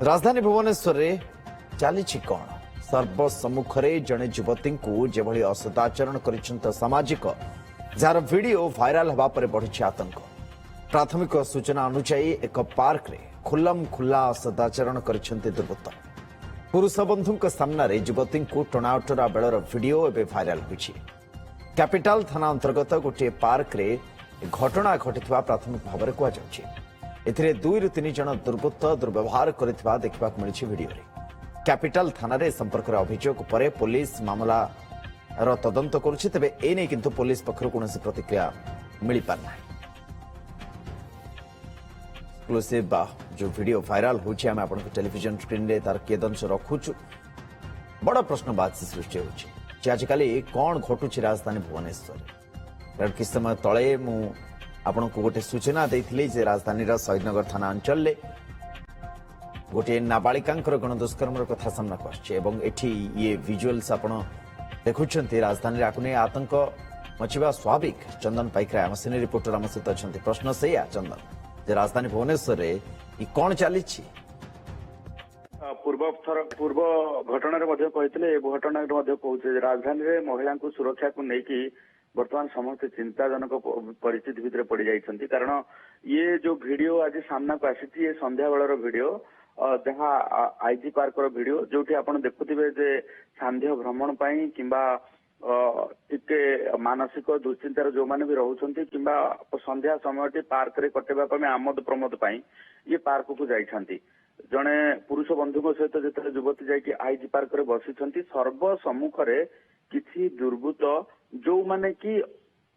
राजधानी भुवनेश्वर रे चली कौन सर्वसम्मुखरे जड़े युवती को जेभली असदाचरण कर सामाजिक जार वीडियो भाइराल होगा पर बढ़ी आतंक। प्राथमिक सूचना अनुसार एक पार्क रे खुल्लम खुल्ला असदाचरण कर दुर्वृत्त पुरुष बंधु सामने युवती को टणाउटरा बेलर वीडियो एवं भाइराल होती। कैपिटल थाना अंतर्गत गोटे पार्क रे घटना घटी प्राथमिक भाव में कहुच्छे। एथिरे 2 ରୁ 3 जन दुर्वृत्त दुर्व्यवहार करथिबा देखिबाक मिलिछि वीडियो रे। कैपिटल थाना रे संपर्क अभियोग पर पुलिस मामला तदंत करुछि। तेबे ए नै किंतु पुलिस पक्षरु कोनोसी प्रतिक्रिया मिलि पार नै। एक्सक्लूसिव जो वीडियो वायरल होछि हम आपन टेलीविजन स्क्रीन रे तार केदंश रखुछु। बड़ा प्रश्नवाची सृष्टि होछि जे आजकल कोन घटुछि राजधानी भुवनेश्वर। कारण किछ समय तळे मु आपण को गोटे सूचना देथिले जे राजधानी शहीदनगर थाना अंचल गोटे नाबालिका गणदुष्कर्म कथा सामना एठी ये विजुअल्स आपण देखुछंती। राजधानी आकुने आतंक मचिबा स्वाभाविक। चंदन पाइकरा आम सिने रिपोर्टर आम सहित अछंती। प्रश्न सेया चंदन जे राजधानी भुवनेश्वर रे ई कोन चलीछि? पूर्व घटना घटना राजधानी रे महिला सुरक्षा को लेकिन वर्तमान समस्त चिंताजनक परिस्थिति भितर पड़ जाइछंती। कारण ये जो वीडियो आज सामना को आसी ये संध्या बेलर वीडियो जहाँ आईजी पार्क वीडियो जो आपण देखुथिबे जे सांध्य भ्रमण पई किंबा टिके मानसिक दुश्चिंतार जो माने भी रहउछंती किंबा संध्या समय पार्क रे कटेबा पई आमोद प्रमोद पई ये पार्क को जाइछंती। जने पुरुष बंधु सहित जेते युवती जाइके आईजी पार्क रे बसिछंती। सर्व सम्मुखरे किछि दुर्वृत्त जो माने कि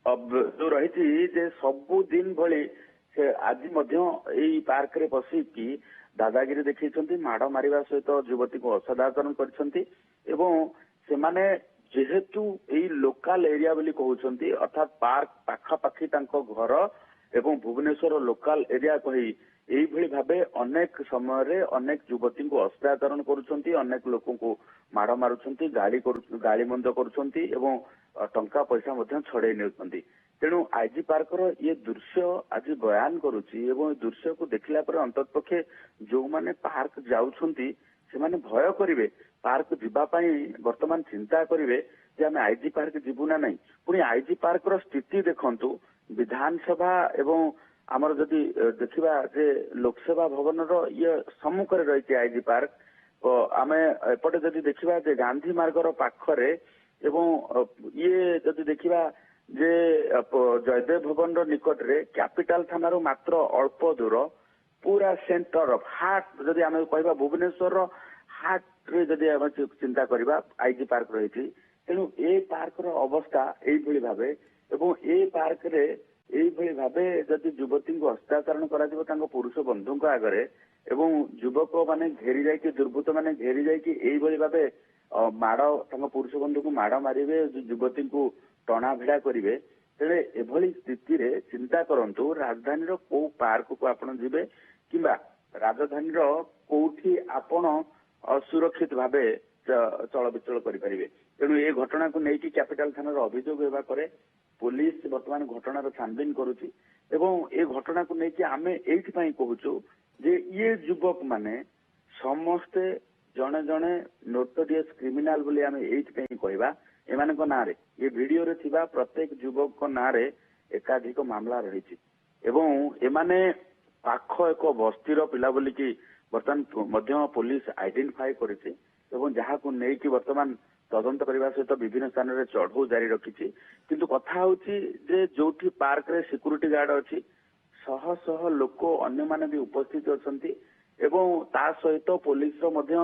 जो रही जे सबु दिन भली से आज मध्य पार्क रे बसी कि दादागिरी देखैछंती। माड़ मारिबा सहित युवती को असदाचरण करछंती एवं से माने जेहेतु एई लोकल एरिया बोली कहउछंती अर्थात पार्क पाखापाखी तांको घर एवं भुवनेश्वर लोकल एरिया कही एई भली भाबे अनेक समय रे अनेक युवती को असदाचरण करुछंती। अनेक लोकों को माड़ मारुछंती, गाड़ी मंद करुछंती एवं टंका पैसा मध्य छड़े नेउछंती। तेणु आईजी पार्क ये दृश्य आज बयान करुछि एवं दृश्य को देखला पर अंततपक्षे जो माने पार्क जाउछंती से माने भय करिवे। पार्क जिबा पई वर्तमान चिंता करिवे जे हम आईजी पार्क जिबु ना नहीं। पुणी आईजी पार्क स्थिति देखंतु विधानसभा एवं आमर जदि देखिबा जे लोकसेवा भवन ये सम्मुख रे रही आईजी पार्क आमे एपटे जदि देखिबा जे गांधी मार्गर पाखरे एवं ये जदि देखिबा जे जयदेव भवन निकट रे कैपिटल थाना मात्र अल्प दूर पूरा सेंटर ऑफ हार्ट जदि आमे कहबा भुवनेश्वर हार्ट रे जदि आमे चिंता करबा आईजी पार्क रही। तेणु ए पार्क अवस्था एई भावे एवं ए पार्क रे एई भावे जदि युवती को हस्तांतरण करा पुरुष बंधु आगरे एवं युवक माने घेरी जाइए दुर्वृत्त माने घेरी जाइए एई भावे माड़ पुरुष बंधु को माड़ मारे युवती को टणा भिड़ा करेंगे। तेरे एभली स्थिति रे चिंता करंतु राजधानी को पार्क को आपण जिबे किंबा राजधानी कोठी आपण असुरक्षित भावे चल विचल करें। तेणु ये घटना को लेकिन कैपिटल थाना अभियोग होगा पर पुलिस वर्तमान घटनार छानबीन करुछि एवं ए घटना को लेकिन आमे एइथि कहूछु जे ये युवक माने समस्ते जने जने नोटोरियस क्रिमिनाल बोली आमे एइथि कहबा एमानक नारे ये वीडियो रे थिबा प्रत्येक युवक को नारे एकाधिक मामला रही एवं एमाने पाख एक बस्तीर पिला बोली कि वर्तमान मध्य पुलिस आइडेंटिफाई करिछि एवं जहाँ को लेकिन वर्तमान तदंत करने सहित विभिन्न स्थान में चढ़ऊ जारी रखी। किंतु कथा होची जे जोठी पार्क रे सिक्यूरिटी गार्ड अच्छी शह शह लोक अन्य माने भी उपस्थित अछंती एवं ता सहित पुलिस रो मध्य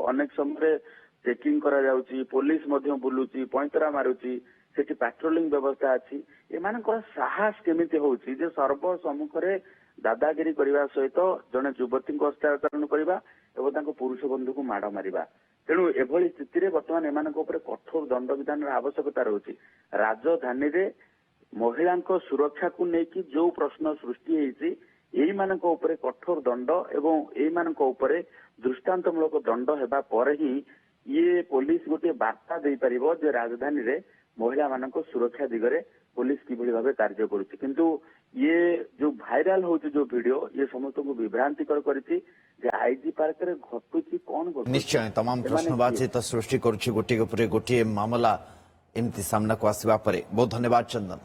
अनेक समय चेकिंग करा जाउची। पुलिस मध्य बुलुची पैंतरा मारुची सेठी पेट्रोलिंग व्यवस्था अच्छी। एमानकर साहस केमिति होची जे सर्व सम्मुख रे दादागिरी करने सहित जने युवती को हस्तांतरण करबा एवं तांको पुरुष बंधु को माड़ मारिबा। तेणु एभली स्थिति वर्तमान एम कठोर दंड विधान आवश्यकता रही। राजधानी रे महिला सुरक्षा को लेकिन जो प्रश्न सृष्टि यही मानक ऊपर कठोर दंड एवं यही मानक ऊपर दृष्टांतमूलक दंड हेबा पर ही ये पुलिस गोटे वार्ता दे पारिबो जे राजधानी रे महिला मानक सुरक्षा दिगरे पुलिस किभली भाबे कार्य करुछि। किंतु ये जो भाइराल होची जो वीडियो ये समस्त को विभ्रांतिकर करिछि ଯେ ଆଇଜି ପାର୍କରେ ଘଟୁଛି କଣ ଘଟୁଛି ନିଶ୍ଚୟ ତମାମ ସେମାନେ ପ୍ରଶ୍ନବାଚୀ ତ ସୃଷ୍ଟି କରୁଛି ଗୋଟିଏ ପରେ ଗୋଟିଏ ମାମଲା ଏମିତି ସାମ୍ନାକୁ ଆସିବା ପରେ ବହୁତ ଧନ୍ୟବାଦ ଚନ୍ଦନ।